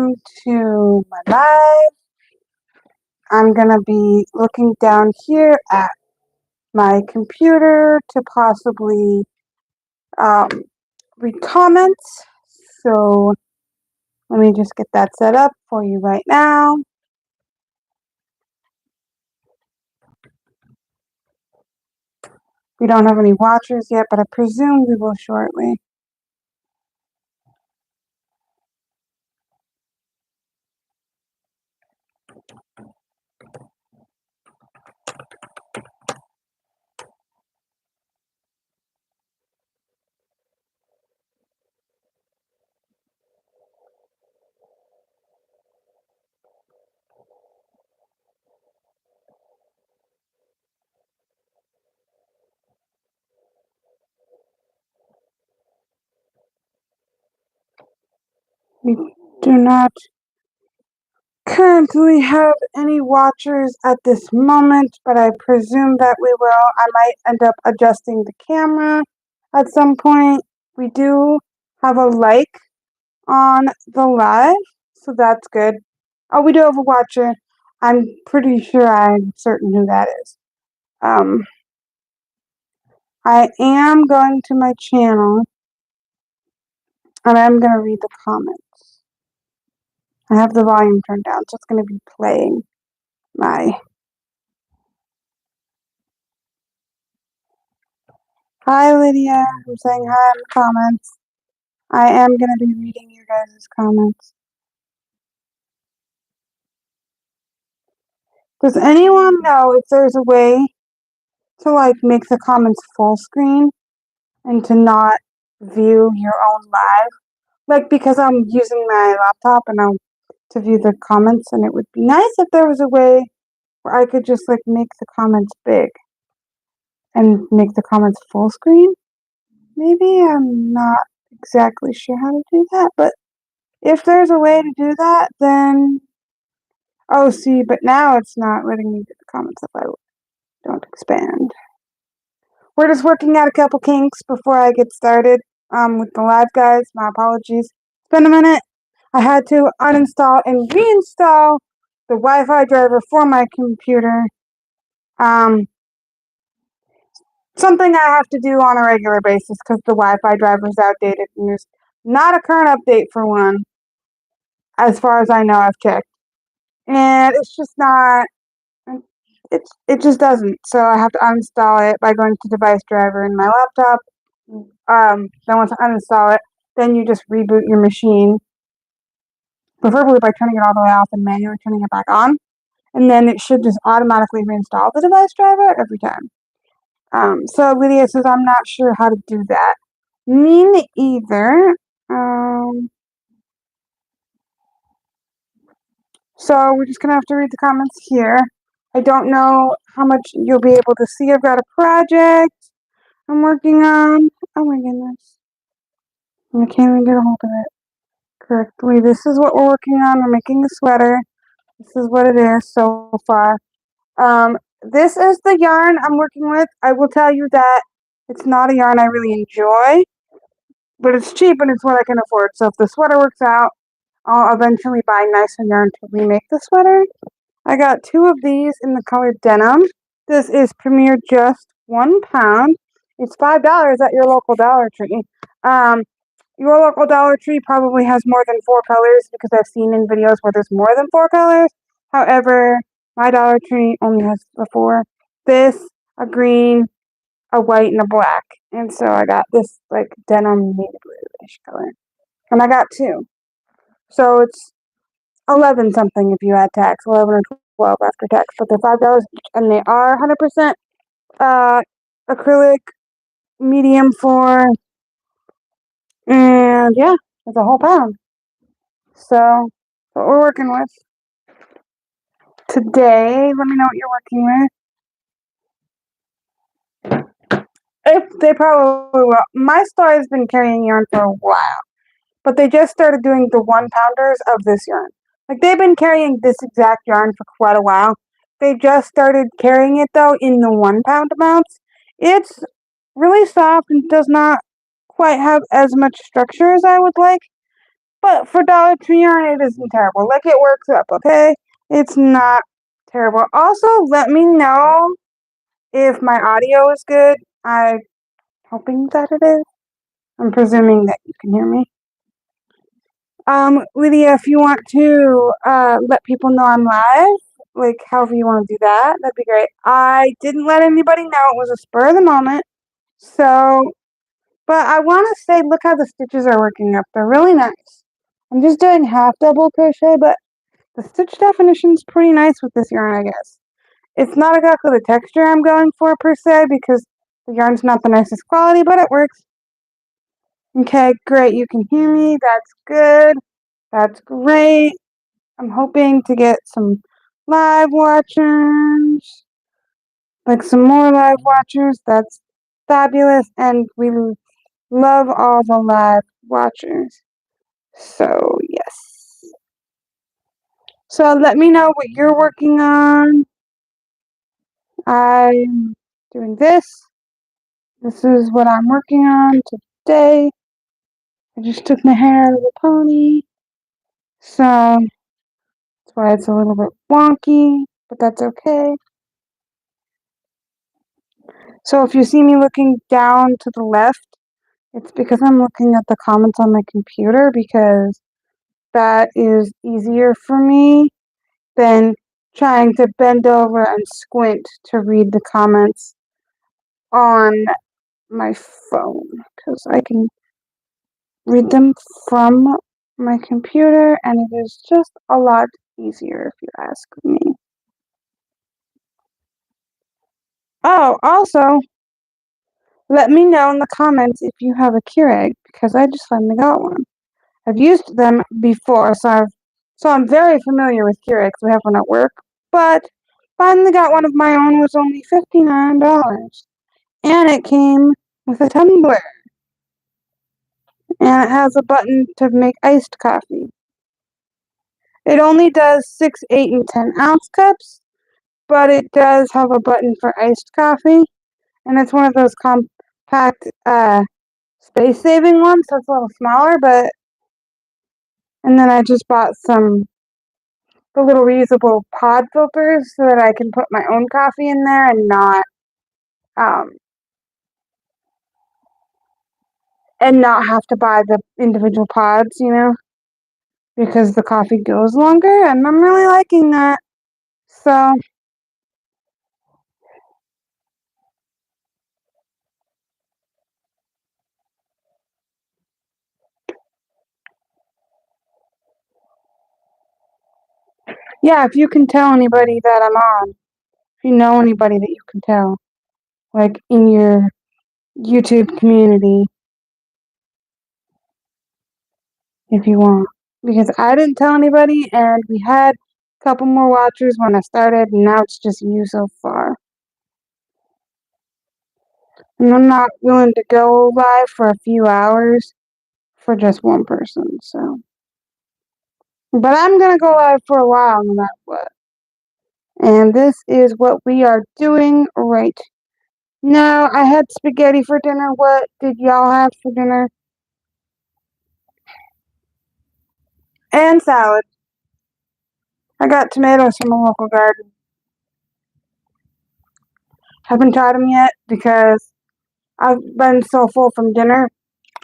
welcome to my live. I'm going to be looking down here at my computer to possibly read comments. So let me just get that set up for you right now. We don't have any watchers yet, but I presume we will shortly. We do not currently have any watchers at this moment, but I presume that we will. I might end up adjusting the camera at some point. We do have a like on the live, so that's good. Oh, we do have a watcher. I'm pretty sure I'm certain who that is. I am going to my channel and I'm going to read the comments. I have the volume turned down, so it's going to be playing my... Hi, Lydia. I'm saying hi in the comments. I am going to be reading your guys' comments. Does anyone know if there's a way to make the comments full screen and to not view your own live? Because I'm using my laptop and to view the comments, and it would be nice if there was a way where I could just make the comments big and make the comments full screen. Maybe I'm not exactly sure how to do that, but if there's a way to do that, then... Oh, see, but now it's not letting me do the comments if I don't expand. We're just working out a couple kinks before I get started with the live, guys. My apologies. It's been a minute. I had to uninstall and reinstall the Wi-Fi driver for my computer. Something I have to do on a regular basis because the Wi-Fi driver is outdated and there's not a current update for one. As far as I know, I've checked. And it's just not... It just doesn't. So I have to uninstall it by going to device driver in my laptop. Then once I uninstall it, then you just reboot your machine, preferably by turning it all the way off and manually turning it back on. And then it should just automatically reinstall the device driver every time. So Lydia says, I'm not sure how to do that. Me either. So we're just going to have to read the comments here. I don't know how much you'll be able to see. I've got a project I'm working on. Oh my goodness. I can't even get a hold of it correctly. This is what we're working on. We're making a sweater. This is what it is so far. This is the yarn I'm working with. I will tell you that it's not a yarn I really enjoy, but it's cheap and it's what I can afford. So if the sweater works out, I'll eventually buy nicer yarn to remake the sweater. I got 2 of these in the color denim. This is Premier Just £1. It's $5 at your local Dollar Tree. Your local Dollar Tree probably has more than 4 colors because I've seen in videos where there's more than 4 colors. However, my Dollar Tree only has the 4. This, a green, a white, and a black. And so I got this denim navy bluish color. And I got 2. So it's 11 something if you add tax, 11 or 12 after tax, but they're $5 each, and they are 100% acrylic, medium 4, and yeah, it's a whole pound. So, what we're working with today, let me know what you're working with. If they probably will. My store has been carrying yarn for a while, but they just started doing the 1-pounders of this yarn. They've been carrying this exact yarn for quite a while. They just started carrying it, though, in the 1-pound amounts. It's really soft and does not quite have as much structure as I would like. But for $1 yarn, it isn't terrible. Like, it works up, okay? It's not terrible. Also, let me know if my audio is good. I'm hoping that it is. I'm presuming that you can hear me. Lydia, if you want to let people know I'm live, like however you want to do that, that'd be great. I didn't let anybody know. It was a spur of the moment. So, but I want to say, look how the stitches are working up. They're really nice. I'm just doing half double crochet, but the stitch definition's pretty nice with this yarn, I guess. It's not exactly the texture I'm going for per se because the yarn's not the nicest quality, but it works. Okay, great. You can hear me. That's good. That's great. I'm hoping to get some live watchers, like some more live watchers. That's fabulous. And we love all the live watchers. So, yes. So, let me know what you're working on. I'm doing this. This is what I'm working on today. I just took my hair out of a pony. So, that's why it's a little bit wonky, but that's okay. So if you see me looking down to the left, it's because I'm looking at the comments on my computer because that is easier for me than trying to bend over and squint to read the comments on my phone because I can read them from my computer and it is just a lot easier if you ask me. Oh, also, let me know in the comments if you have a Keurig because I just finally got one. I've used them before, so I'm very familiar with Keurigs. We have one at work, but finally got one of my own. It was only $59, and it came with a tumbler, and it has a button to make iced coffee. It only does 6, 8, and 10-ounce cups, but it does have a button for iced coffee, and it's one of those compact, space-saving ones, so it's a little smaller, but. And then I just bought the little reusable pod filters so that I can put my own coffee in there um and not have to buy the individual pods, because the coffee goes longer and I'm really liking that. So yeah, if you can tell anybody that I'm on, if you know anybody that you can tell, like in your YouTube community, if you want. Because I didn't tell anybody and we had a couple more watchers when I started and now it's just you so far. And I'm not willing to go live for a few hours for just one person, so. But I'm gonna go live for a while no matter what. And this is what we are doing right now. I had spaghetti for dinner. What did y'all have for dinner? And salad. I got tomatoes from a local garden. Haven't tried them yet because I've been so full from dinner.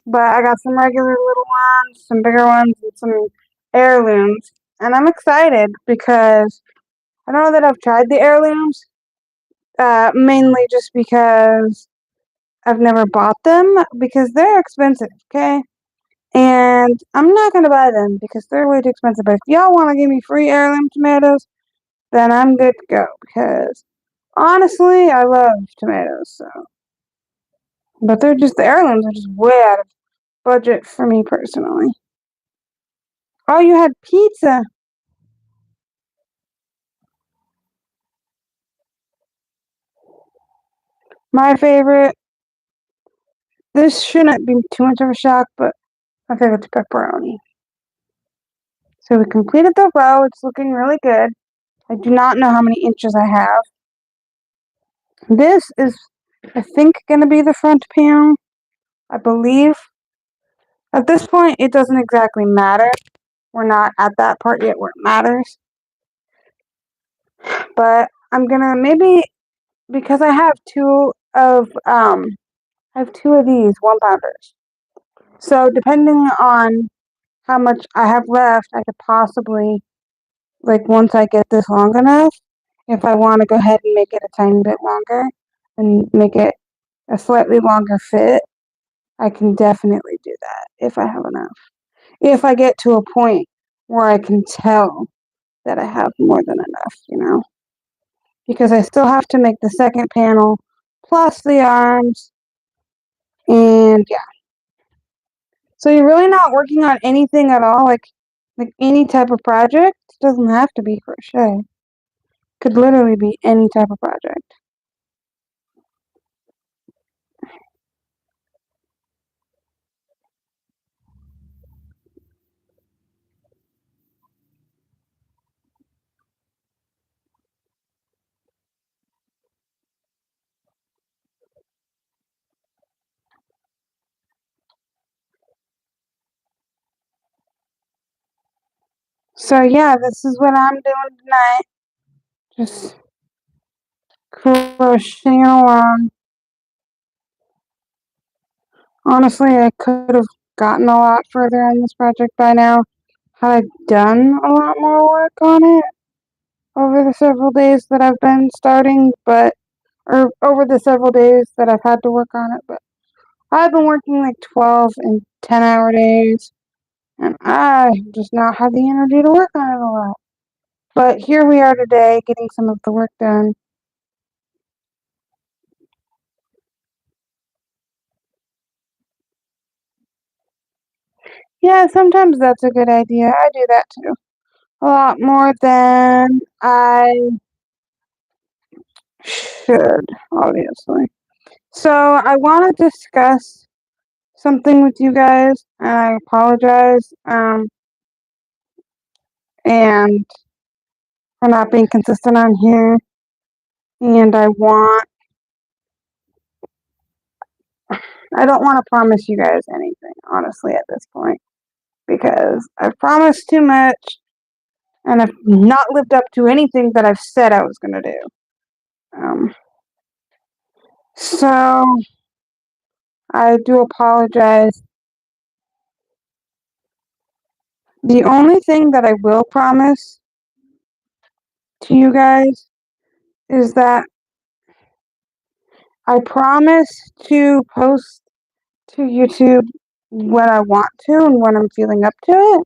But I got some regular little ones, some bigger ones, and some heirlooms. And I'm excited because I don't know that I've tried the heirlooms, mainly just because I've never bought them because they're expensive, okay? And I'm not gonna buy them because they're way too expensive. But if y'all want to give me free heirloom tomatoes, then I'm good to go because honestly, I love tomatoes. So, but the heirlooms are just way out of budget for me personally. Oh, you had pizza. My favorite. This shouldn't be too much of a shock, but my favorite's pepperoni. So we completed the row. It's looking really good. I do not know how many inches I have. This is, I think, going to be the front panel. I believe. At this point, it doesn't exactly matter. We're not at that part yet where it matters. But I'm gonna maybe, because I have two of these 1 pounders. So depending on how much I have left, I could possibly, like, once I get this long enough, if I want to go ahead and make it a tiny bit longer and make it a slightly longer fit, I can definitely do that if I have enough. If I get to a point where I can tell that I have more than enough. Because I still have to make the second panel plus the arms, and yeah. So you're really not working on anything at all, like any type of project. It doesn't have to be crochet. Could literally be any type of project. So yeah, this is what I'm doing tonight. Just crocheting along. Honestly, I could have gotten a lot further on this project by now had I done a lot more work on it over the several days that I've been starting, or over the several days that I've had to work on it, but I've been working like 12 and 10-hour days, and I just not had the energy to work on it a lot. But here we are today getting some of the work done. Yeah, sometimes that's a good idea. I do that too. A lot more than I should, obviously. So I want to discuss something with you guys, and I apologize, and for not being consistent on here. And I don't want to promise you guys anything, honestly, at this point, because I've promised too much, and I've not lived up to anything that I've said I was going to do. So I do apologize. The only thing that I will promise to you guys is that I promise to post to YouTube when I want to and when I'm feeling up to it.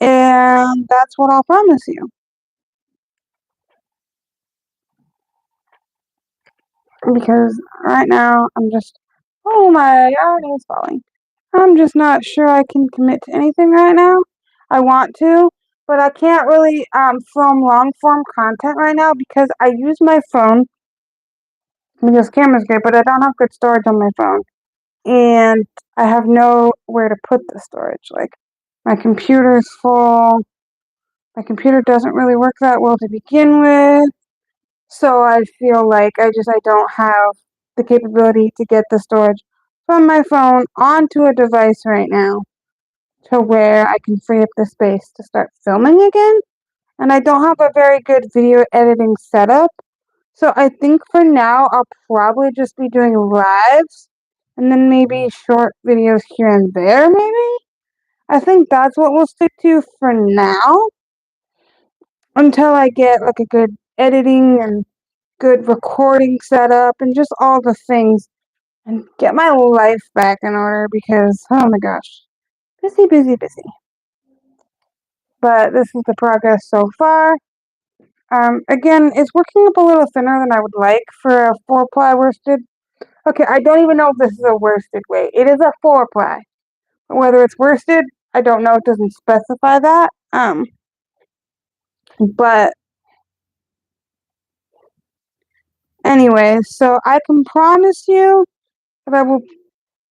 And that's what I'll promise you. Because right now oh, my yard is falling. I'm just not sure I can commit to anything right now. I want to, but I can't really film long form content right now because I use my phone because camera's great, but I don't have good storage on my phone. And I have nowhere to put the storage. Like, my computer's full. My computer doesn't really work that well to begin with. So I feel like I don't have the capability to get the storage from my phone onto a device right now to where I can free up the space to start filming again. And I don't have a very good video editing setup. So I think for now I'll probably just be doing lives and then maybe short videos here and there, maybe. I think that's what we'll stick to for now until I get like a good editing and good recording setup and just all the things and get my life back in order because, oh my gosh, busy, busy, busy. But this is the progress so far. Again, it's working up a little thinner than I would like for a 4-ply worsted. Okay, I don't even know if this is a worsted weight. It is a 4-ply. Whether it's worsted, I don't know. It doesn't specify that. But anyway, so I can promise you that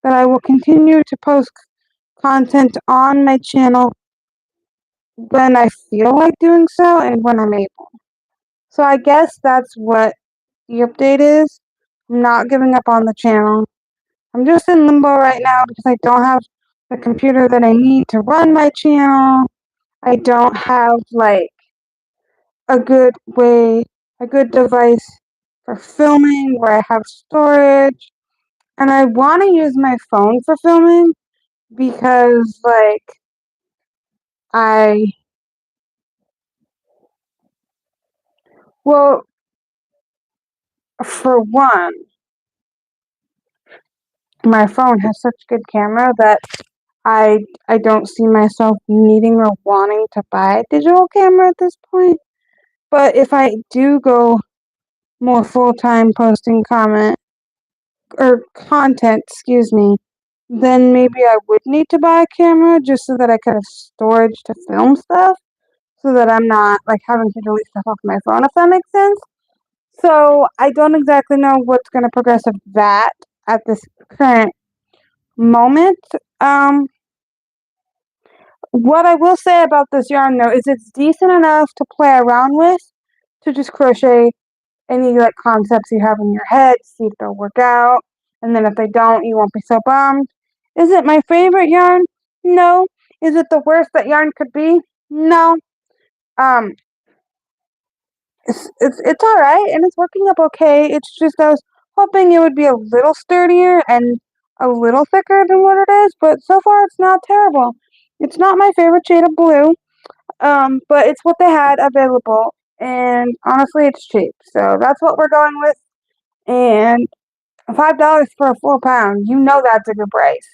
I will continue to post content on my channel when I feel like doing so and when I'm able. So I guess that's what the update is. I'm not giving up on the channel. I'm just in limbo right now because I don't have the computer that I need to run my channel. I don't have like a good way, a good device for filming where I have storage. And I want to use my phone for filming because like I, well, for one, my phone has such good camera that I don't see myself needing or wanting to buy a digital camera at this point. But if I do go more full-time posting content, excuse me, then maybe I would need to buy a camera just so that I could have storage to film stuff, so that I'm not like having to delete stuff off my phone, if that makes sense. So I don't exactly know what's going to progress of that at this current moment. Um, what I will say about this yarn though is it's decent enough to play around with, to just crochet any like concepts you have in your head, see if they'll work out, and then if they don't, you won't be so bummed. Is it my favorite yarn? No. Is it the worst that yarn could be? No. Um, it's all right, and it's working up okay. It's just I was hoping it would be a little sturdier and a little thicker than what it is, but so far it's not terrible. It's not my favorite shade of blue, but it's what they had available, and honestly, it's cheap, so that's what we're going with. And $5 for a full pound, you know that's a good price.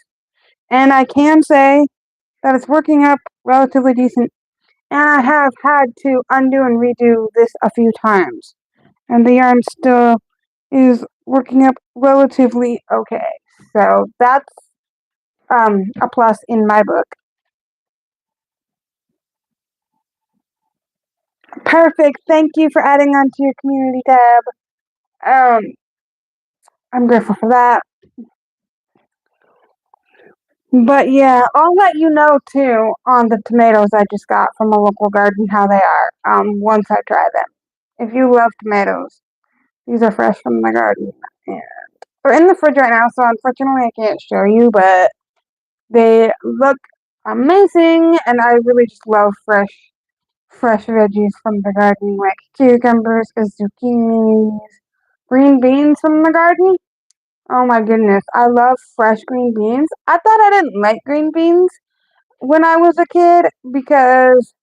And I can say that it's working up relatively decent. And I have had to undo and redo this a few times. And the yarn still is working up relatively okay. So that's a plus in my book. Perfect. Thank you for adding on to your community tab. Um, I'm grateful for that. But yeah, I'll let you know too on the tomatoes I just got from a local garden how they are once I try them. If you love tomatoes, these are fresh from the garden. And they're in the fridge right now, so unfortunately I can't show you, but they look amazing, and I really just love fresh veggies from the garden, like cucumbers, zucchinis, green beans from the garden. Oh my goodness, I love fresh green beans. I thought I didn't like green beans when I was a kid because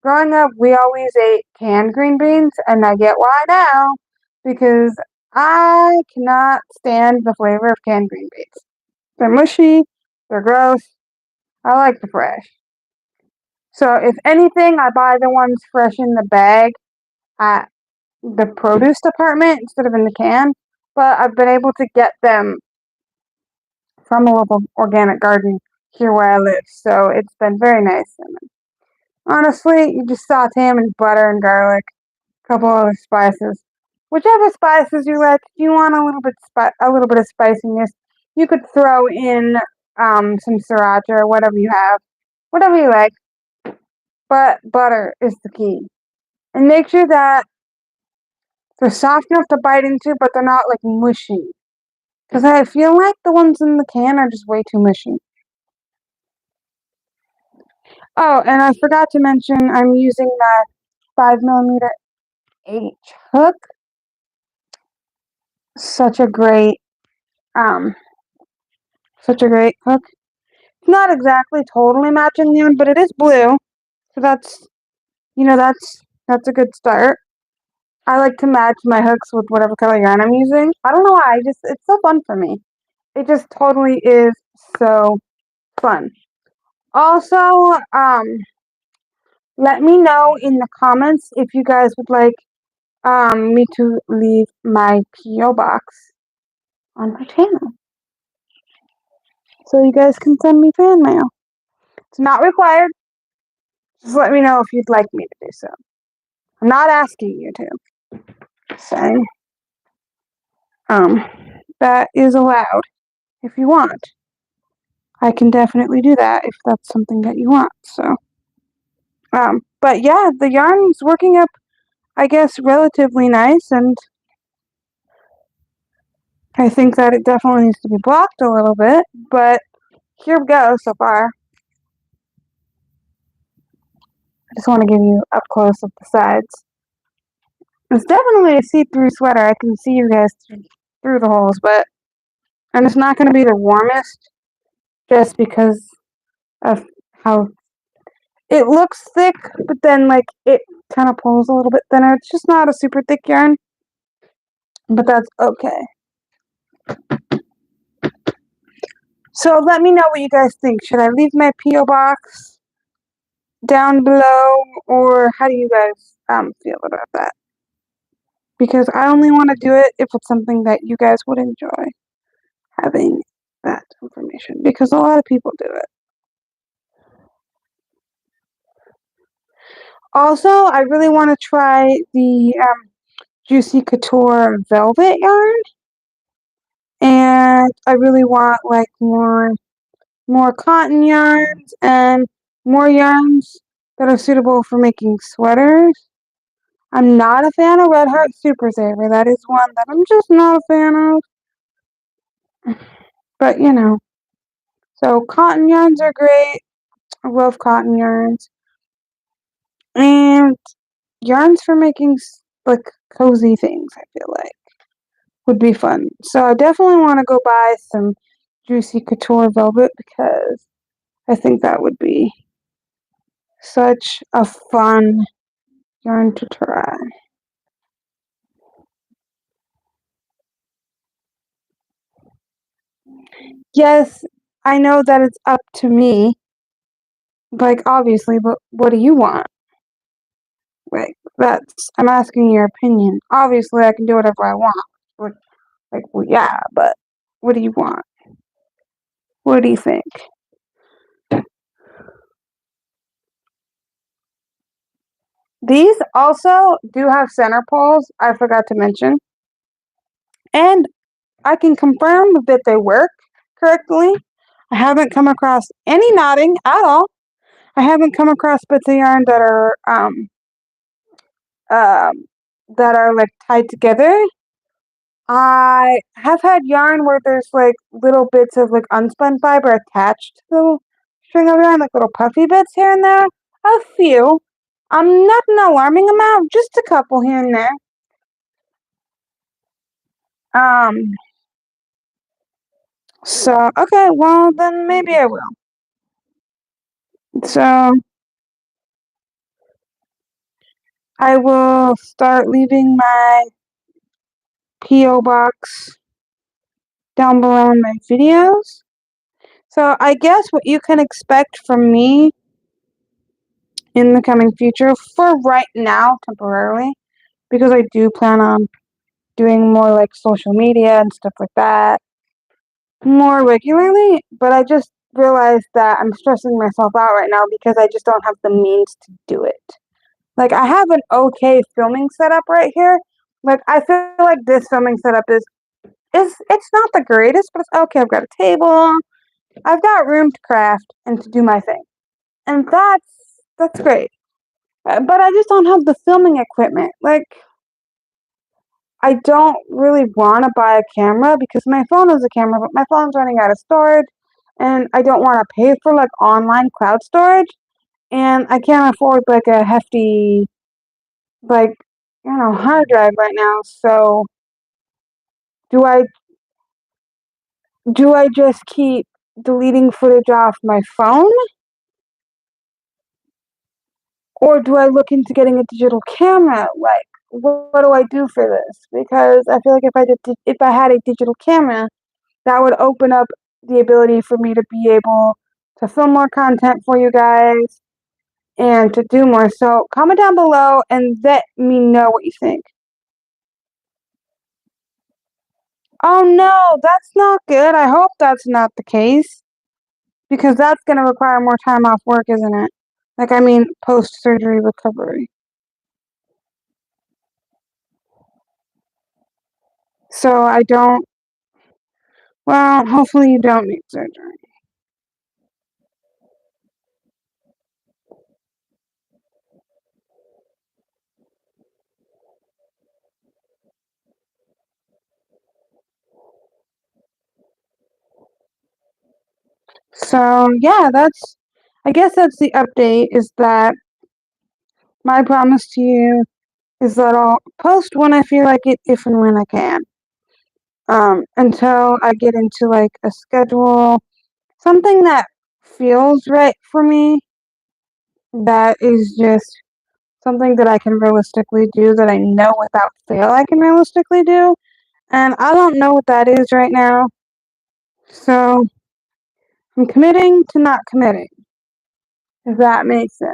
growing up we always ate canned green beans, and I get why now because I cannot stand the flavor of canned green beans. They're mushy, they're gross. I like the fresh. So if anything, I buy the ones fresh in the bag at the produce department instead of in the can. But I've been able to get them from a local organic garden here where I live. So it's been very nice. And honestly, you just saute them in butter and garlic, a couple other spices. Whichever spices you like, if you want a little bit of spiciness, you could throw in some sriracha or whatever you have, whatever you like. But butter is the key, and make sure that they're soft enough to bite into, but they're not like mushy. Because I feel like the ones in the can are just way too mushy. Oh, and I forgot to mention I'm using that 5mm H hook. Such a great, um, such a great hook. It's not exactly totally matching the yarn, but it is blue, so that's a good start. I like to match my hooks with whatever color yarn I'm using. I don't know why. It's so fun for me. It just totally is so fun. Also, let me know in the comments if you guys would like me to leave my PO box on my channel, so you guys can send me fan mail. It's not required. Just let me know if you'd like me to do so. I'm not asking you to. So, um, that is allowed if you want. I can definitely do that if that's something that you want. So, but yeah, the yarn's working up, I guess, relatively nice, and I think that it definitely needs to be blocked a little bit, but here we go so far. I just want to give you up close of the sides. It's definitely a see-through sweater. I can see you guys through the holes, and it's not going to be the warmest just because of how it looks thick, but then like it kind of pulls a little bit thinner. It's just not a super thick yarn, but that's okay. So let me know what you guys think. Should I leave my P.O. box down below, or how do you guys feel about that? Because I only want to do it if it's something that you guys would enjoy having that information, because a lot of people do it. Also, I really want to try the Juicy Couture velvet yarn, and I really want like more cotton yarns and more yarns that are suitable for making sweaters. I'm not a fan of Red Heart Super Saver. That is one that I'm just not a fan of. But you know, so cotton yarns are great. I love cotton yarns. And yarns for making like cozy things, I feel like would be fun. So I definitely want to go buy some Juicy Couture velvet because I think that would be such a fun yarn to try. Yes, I know that it's up to me, like obviously, but what do you want? Like that's I'm asking your opinion. Obviously, I can do whatever I want. But, like, well, yeah, but what do you want? What do you think? These also do have center poles. I forgot to mention, and I can confirm that they work correctly. I haven't come across any knotting at all. I haven't come across bits of yarn um, that are like tied together. I have had yarn where there's like little bits of like unspun fiber attached to the string of yarn, like little puffy bits here and there. A few. Not an alarming amount, just a couple here and there. Um, so okay, well then maybe I will. So I will start leaving my P.O. box down below in my videos. So I guess what you can expect from me in the coming future, for right now, temporarily, because I do plan on doing more like social media and stuff like that more regularly, but I just realized that I'm stressing myself out right now because I just don't have the means to do it. Like I have an okay filming setup right here. Like I feel like this filming setup is it's not the greatest, but it's okay. I've got a table. I've got room to craft and to do my thing. And that's great. But I just don't have the filming equipment. Like I don't really want to buy a camera because my phone is a camera, but my phone's running out of storage, and I don't want to pay for like online cloud storage, and I can't afford like a hefty like hard drive right now. So do I do I just keep deleting footage off my phone, or do I look into getting a digital camera? Like what do I do for this? Because I feel like if I had a digital camera, that would open up the ability for me to be able to film more content for you guys and to do more. So comment down below and let me know what you think. Oh no, that's not good. I hope that's not the case because that's going to require more time off work, isn't it? Like, I mean, post surgery recovery. So I don't, well, hopefully you don't need surgery. So yeah, I guess that's the update, is that my promise to you is that I'll post when I feel like it, if and when I can. Until I get into like a schedule, something that feels right for me, that is just something that I can realistically do, that I know without fail I can realistically do. And I don't know what that is right now. So I'm committing to not committing, if that makes sense.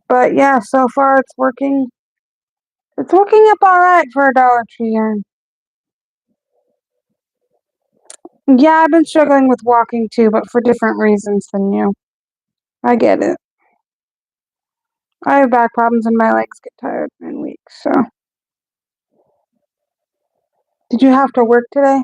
But yeah, so far it's working. It's working up alright for a Dollar Tree yarn. Yeah, I've been struggling with walking too, but for different reasons than you. I get it. I have back problems and my legs get tired and weak, so. Did you have to work today?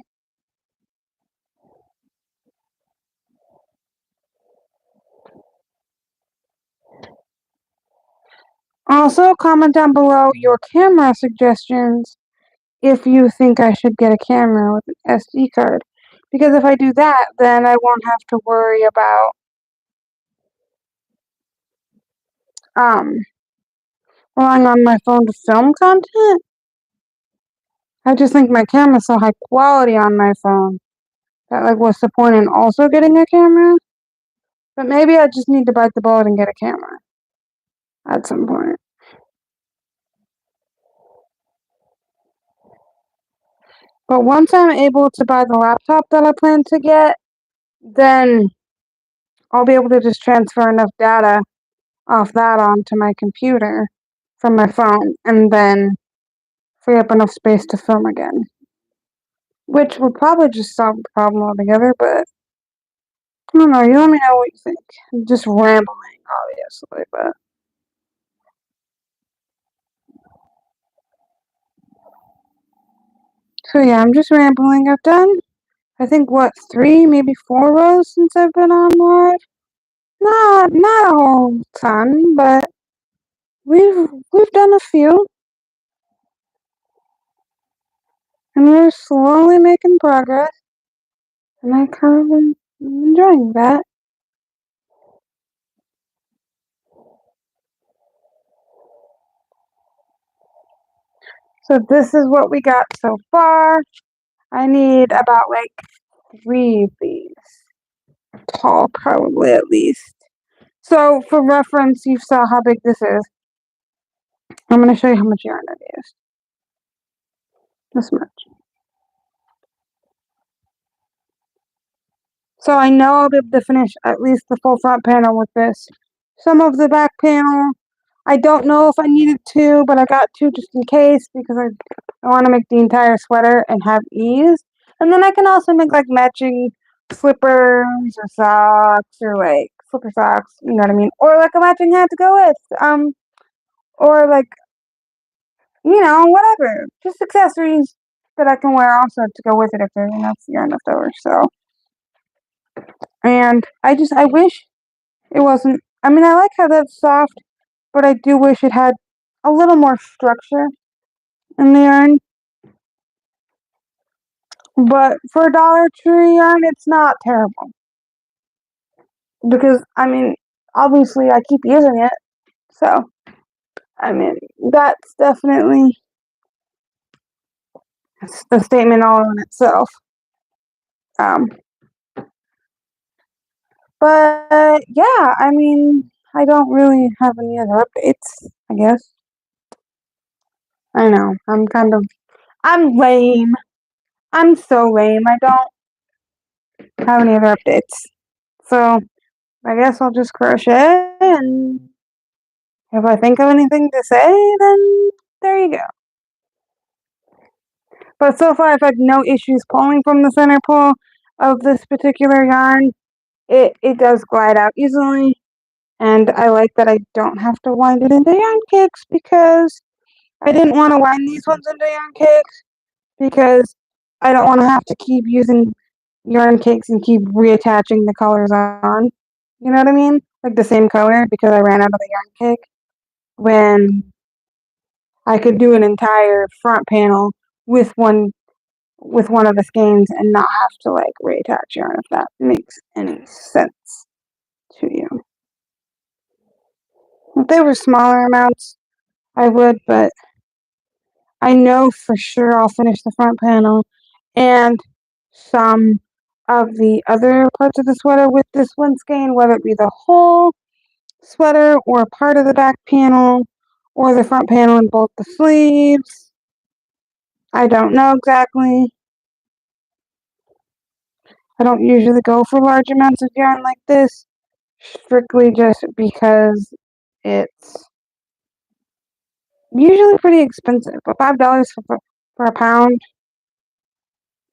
Also, comment down below your camera suggestions if you think I should get a camera with an SD card. Because if I do that, then I won't have to worry about um relying on my phone to film content. I just think my camera's so high quality on my phone that, like, what's the point in also getting a camera? But maybe I just need to bite the bullet and get a camera at some point. But once I'm able to buy the laptop that I plan to get, then I'll be able to just transfer enough data off that onto my computer from my phone, and then free up enough space to film again. Which would probably just solve the problem altogether, but I don't know, you let me know what you think. I'm just rambling, obviously, but so yeah, I'm just rambling. I've done, I think, what, 3, maybe 4 rows since I've been on live. Not a whole ton, but we've done a few, and we're slowly making progress, and I kind of am enjoying that. So this is what we got so far. I need about like 3 of these, tall probably at least. So for reference, you saw how big this is. I'm going to show you how much yarn it is. This much. So I know I'll be able to finish at least the full front panel with this. Some of the back panel, I don't know if I needed to, but I got to just in case, because I want to make the entire sweater and have ease. And then I can also make like matching slippers or socks, or like slipper socks, you know what I mean? Or like a matching hat to go with. Or like, you know, whatever. Just accessories that I can wear also to go with it if there's enough yarn left over. So, and I wish it wasn't, I mean, I like how that's soft, but I do wish it had a little more structure in the yarn. But for a Dollar Tree yarn, it's not terrible. Because, I mean, obviously I keep using it. So, I mean, that's definitely a statement all in itself. Um, but yeah, I mean, I don't really have any other updates, I guess. I know, I'm lame. I'm so lame. I don't have any other updates. So, I guess I'll just crochet, and if I think of anything to say, then there you go. But so far, I've had no issues pulling from the center pull of this particular yarn. It does glide out easily, and I like that I don't have to wind it into yarn cakes, because I didn't want to wind these ones into yarn cakes, because I don't want to have to keep using yarn cakes and keep reattaching the colors on. You know what I mean? like the same color because I ran out of the yarn cake, when I could do an entire front panel with one of the skeins and not have to like reattach yarn, if that makes any sense to you. If they were smaller amounts, I would, but I know for sure I'll finish the front panel and some of the other parts of the sweater with this one skein, whether it be the whole sweater or part of the back panel or the front panel and both the sleeves. I don't know exactly. I don't usually go for large amounts of yarn like this, strictly just because it's usually pretty expensive. But $5 for a pound,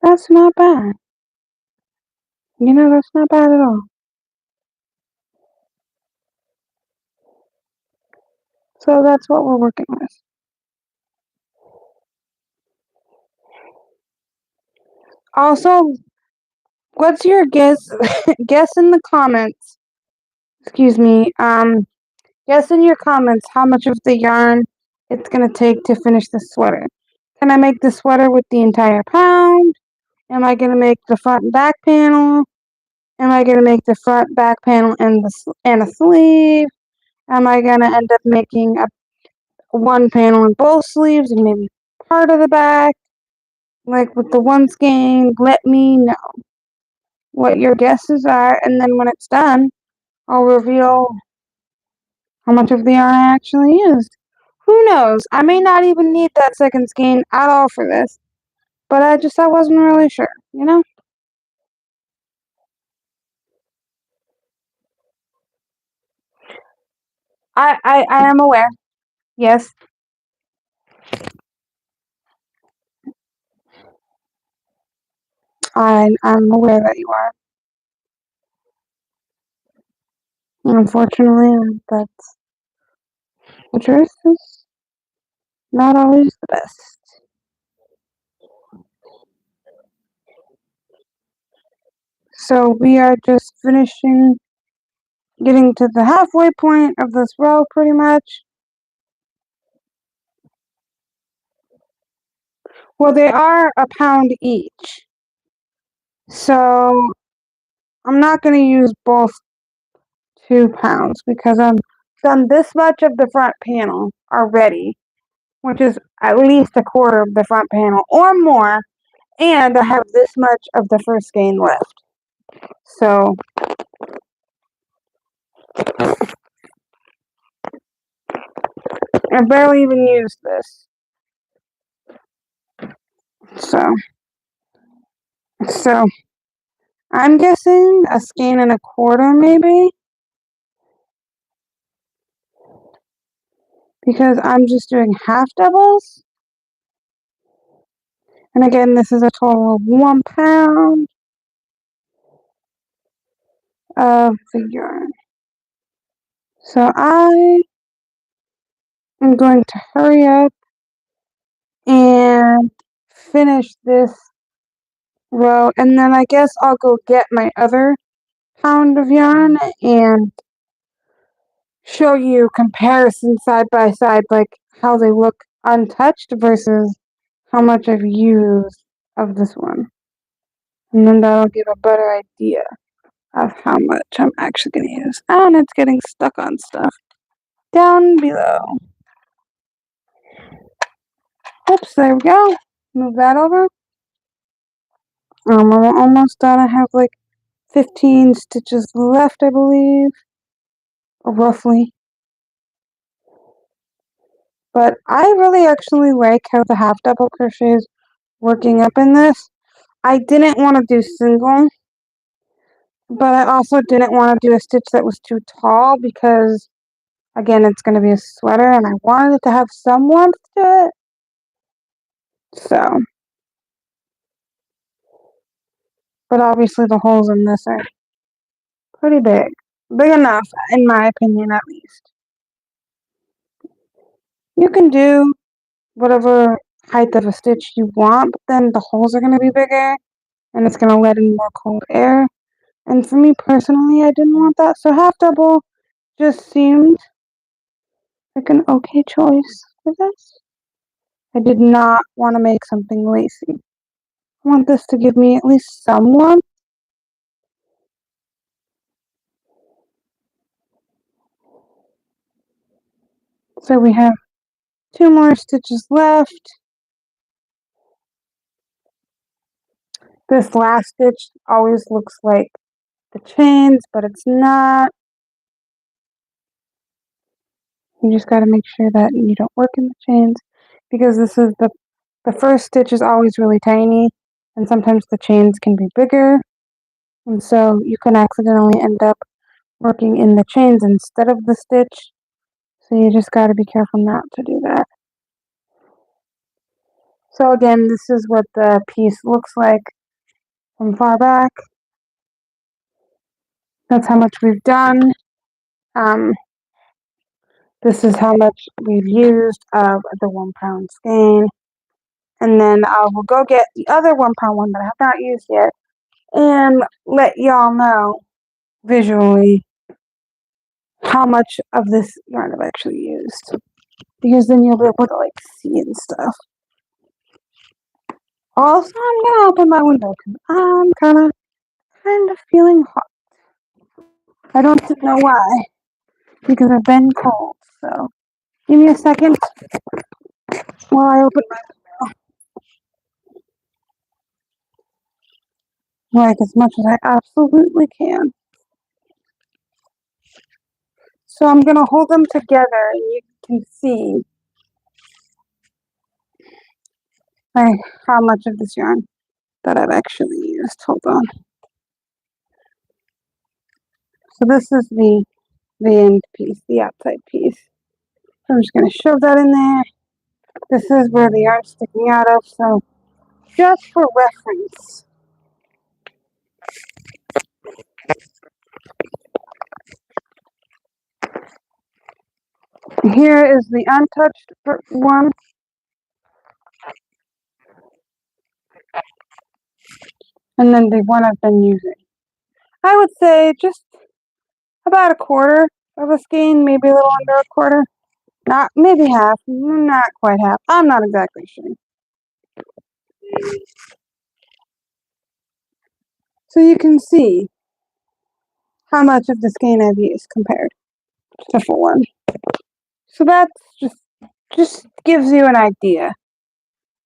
that's not bad. You know, that's not bad at all. So that's what we're working with. Also, what's your guess? Guess in the comments. Excuse me. Guess in your comments how much of the yarn it's gonna take to finish the sweater. Can I make the sweater with the entire pound? Am I gonna make the front and back panel? Am I gonna make the front, back panel, and a sleeve? Am I gonna end up making a one panel in both sleeves and maybe part of the back? Like with the one skein, let me know what your guesses are, and then when it's done, I'll reveal how much of the yarn I actually used. Who knows? I may not even need that second skein at all for this, but I wasn't really sure, you know? I am aware. Yes, I'm aware that you are. Unfortunately, that's the truth is not always the best. So we are just finishing, getting to the halfway point of this row pretty much. Well, they are a pound each. So I'm not going to use both 2 pounds because I've done this much of the front panel already, which is at least a quarter of the front panel or more, and I have this much of the first skein left. So I barely even used this. So I'm guessing a skein and a quarter maybe, because I'm just doing half doubles. And again, this is a total of 1 pound of the yarn. So I am going to hurry up and finish this row, and then I guess I'll go get my other pound of yarn and show you comparison side by side, like how they look untouched versus how much I've used of this one. And then that'll give a better idea of how much I'm actually going to use. And it's getting stuck on stuff down below. Oops, there we go. Move that over. I'm almost done. I have like 15 stitches left, I believe, or roughly. But I really actually like how the half double crochet is working up in this. I didn't want to do single, but I also didn't want to do a stitch that was too tall because, again, it's going to be a sweater and I wanted it to have some warmth to it. So, but obviously the holes in this are pretty big. Big enough, in my opinion, at least. You can do whatever height of a stitch you want, but then the holes are going to be bigger and it's going to let in more cold air. And for me personally, I didn't want that. So half double just seemed like an okay choice for this. I did not want to make something lacy. I want this to give me at least some warmth. So we have 2 more stitches left. This last stitch always looks like the chains, but it's not. You just got to make sure that you don't work in the chains, because this is the first stitch is always really tiny, and sometimes the chains can be bigger, and so you can accidentally end up working in the chains instead of the stitch. So you just got to be careful not to do that. So again, this is what the piece looks like from far back. That's how much we've done. This is how much we've used of the 1 pound skein. And then I will go get the other 1 pound one that I have not used yet and let y'all know visually how much of this yarn I've actually used. Because then you'll be able to like see and stuff. Also, I'm gonna open my window because I'm kind of feeling hot. I don't know why. Because I've been cold. So give me a second while I open my like as much as I absolutely can. So I'm gonna hold them together and you can see like how much of this yarn that I've actually used. Hold on. So this is the end piece, the outside piece. So I'm just gonna shove that in there. This is where the yarn's sticking out of, so just for reference. Here is the untouched one. And then the one I've been using. I would say just about a quarter of a skein, maybe a little under a quarter. Not maybe half, not quite half. I'm not exactly sure. So you can see how much of the skein I've used compared to the full one. So that's just gives you an idea.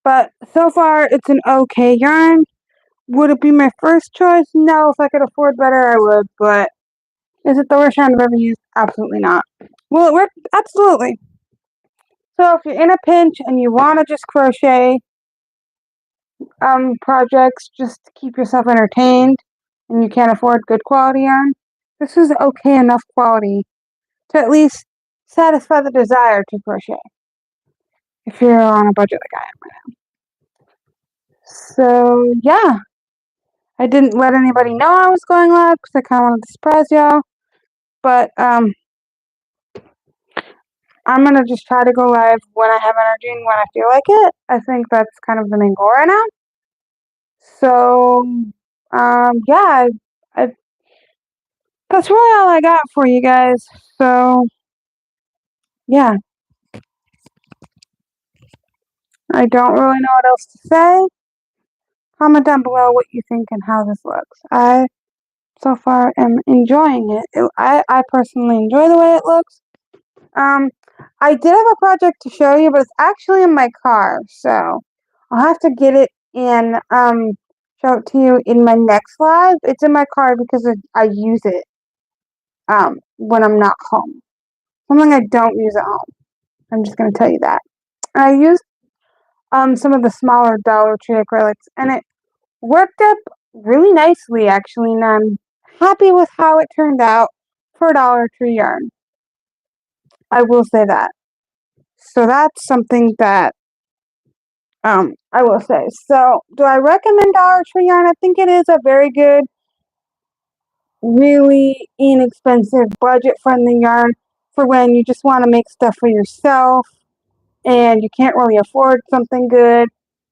But so far it's an okay yarn. Would it be my first choice? No, if I could afford better I would, but is it the worst yarn I've ever used? Absolutely not. Will it work? Absolutely. So if you're in a pinch and you want to just crochet projects just to keep yourself entertained and you can't afford good quality yarn, this is okay enough quality to at least satisfy the desire to crochet if you're on a budget like I am right now. So yeah, I didn't let anybody know I was going live because I kind of wanted to surprise y'all, but I'm gonna just try to go live when I have energy and when I feel like it. I think that's kind of the main goal right now. So yeah, that's really all I got for you guys. So yeah, I don't really know what else to say. Comment down below what you think and how this looks. I so far am enjoying it. I personally enjoy the way it looks. I did have a project to show you, but it's actually in my car, so I'll have to get it and show it to you in my next live. It's in my car because I use it when I'm not home. Something I don't use at home. I'm just gonna tell you that. I used some of the smaller Dollar Tree acrylics, and it worked up really nicely actually, and I'm happy with how it turned out for Dollar Tree yarn. I will say that. So that's something that I will say. So do I recommend Dollar Tree yarn? I think it is a very good, really inexpensive, budget-friendly yarn for when you just want to make stuff for yourself and you can't really afford something good.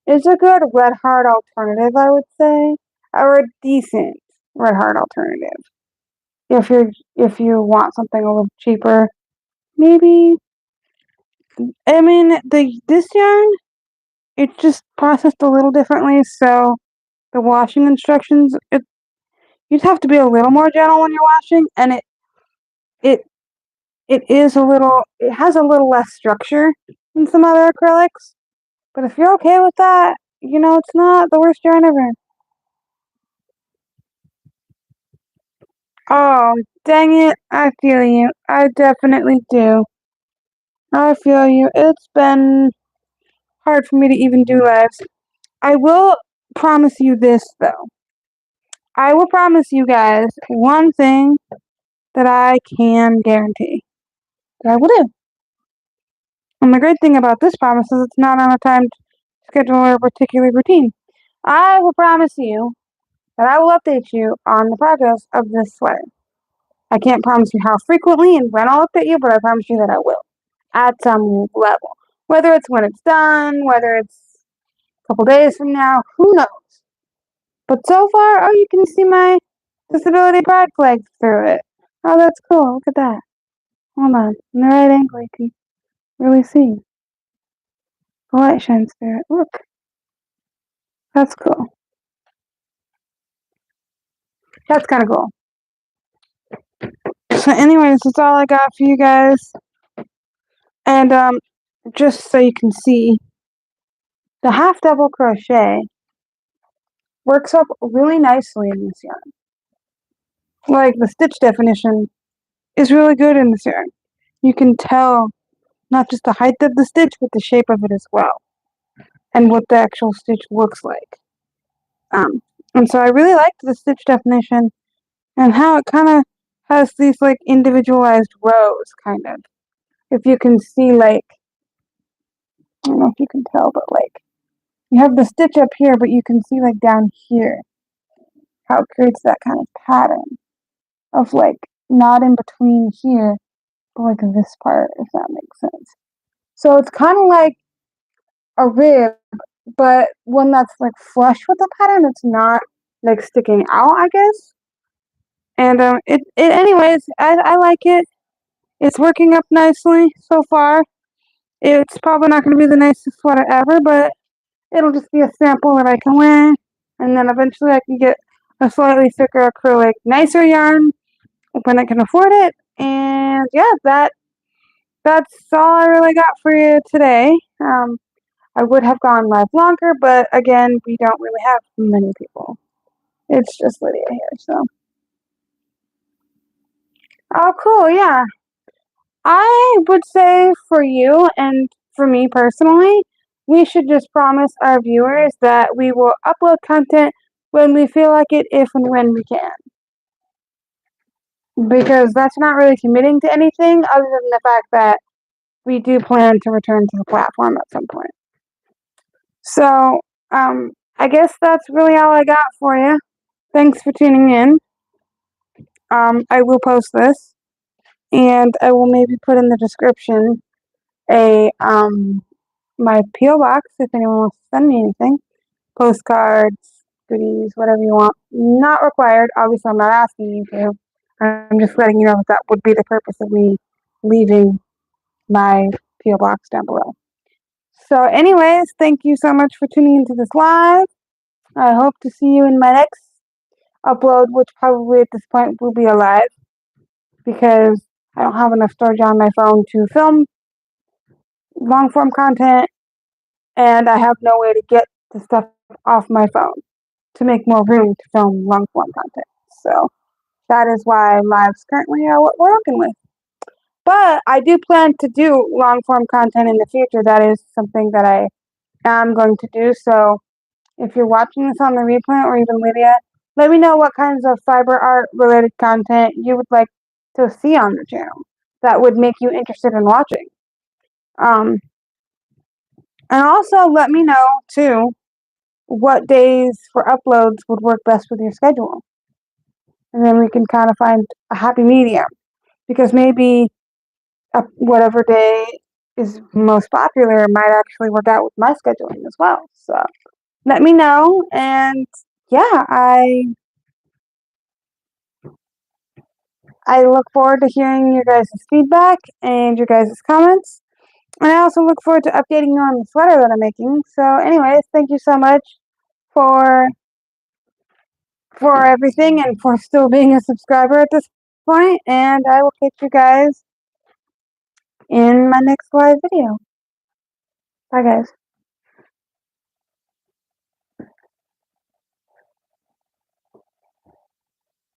It's a good red heart alternative, I would say, or a decent red heart alternative. if you want something a little cheaper, maybe. I mean, this yarn, it's just processed a little differently, so the washing instructions, you'd have to be a little more gentle when you're washing, and it it has a little less structure than some other acrylics. But if you're okay with that, it's not the worst yarn ever. Oh, dang it. I feel you. I definitely do. I feel you. It's been hard for me to even do lives. I will promise you this, though. I will promise you guys one thing that I can guarantee that I will do. And the great thing about this promise is it's not on a timed schedule or a particular routine. I will promise you that I will update you on the progress of this sweater. I can't promise you how frequently and when I'll update you, but I promise you that I will at some level. Whether it's when it's done, whether it's a couple days from now, who knows? But so far, oh, you can see my disability pride flag through it. Oh, that's cool. Look at that. Hold on. In the right angle, you can really see. The light shines through it. Look. That's cool. That's kind of cool. So anyways, that's all I got for you guys. And just so you can see, the half double crochet works up really nicely in this yarn. Like, the stitch definition is really good in this yarn. You can tell not just the height of the stitch, but the shape of it as well, and what the actual stitch looks like. And so I really liked the stitch definition and how it kind of has these like individualized rows, kind of. If you can see, like, I don't know if you can tell, but like you have the stitch up here, but you can see like down here how it creates that kind of pattern of like not in between here, but like this part, if that makes sense. So it's kind of like a rib, but one that's like flush with the pattern. It's not like sticking out, I guess. And anyways, I like it. It's working up nicely so far. It's probably not going to be the nicest sweater ever, but it'll just be a sample that I can wear, and then eventually I can get a slightly thicker acrylic, nicer yarn when I can afford it. And yeah, that's all I really got for you today. I would have gone live longer, but again, we don't really have many people. It's just Lydia here, so. Oh, cool, yeah. I would say for you and for me personally, we should just promise our viewers that we will upload content when we feel like it, if and when we can. Because that's not really committing to anything other than the fact that we do plan to return to the platform at some point. So, I guess that's really all I got for you. Thanks for tuning in. I will post this, and I will maybe put in the description a my PO box if anyone wants to send me anything, postcards, goodies, whatever you want. Not required. Obviously, I'm not asking you to. I'm just letting you know that would be the purpose of me leaving my PO box down below. So, anyways, thank you so much for tuning into this live. I hope to see you in my next upload, which probably at this point will be a live because I don't have enough storage on my phone to film long form content, and I have no way to get the stuff off my phone to make more room to film long form content. So that is why lives currently are what we're working with. But I do plan to do long form content in the future. That is something that I am going to do. So if you're watching this on the replay, or even Lydia, let me know what kinds of fiber art related content you would like to see on the channel that would make you interested in watching. And also let me know too what days for uploads would work best with your schedule. And then we can kind of find a happy medium, because maybe whatever day is most popular might actually work out with my scheduling as well. So let me know. And yeah, I look forward to hearing your guys' feedback and your guys' comments. And I also look forward to updating you on the sweater that I'm making. So anyways, thank you so much for everything and for still being a subscriber at this point. And I will catch you guys in my next live video. Bye guys.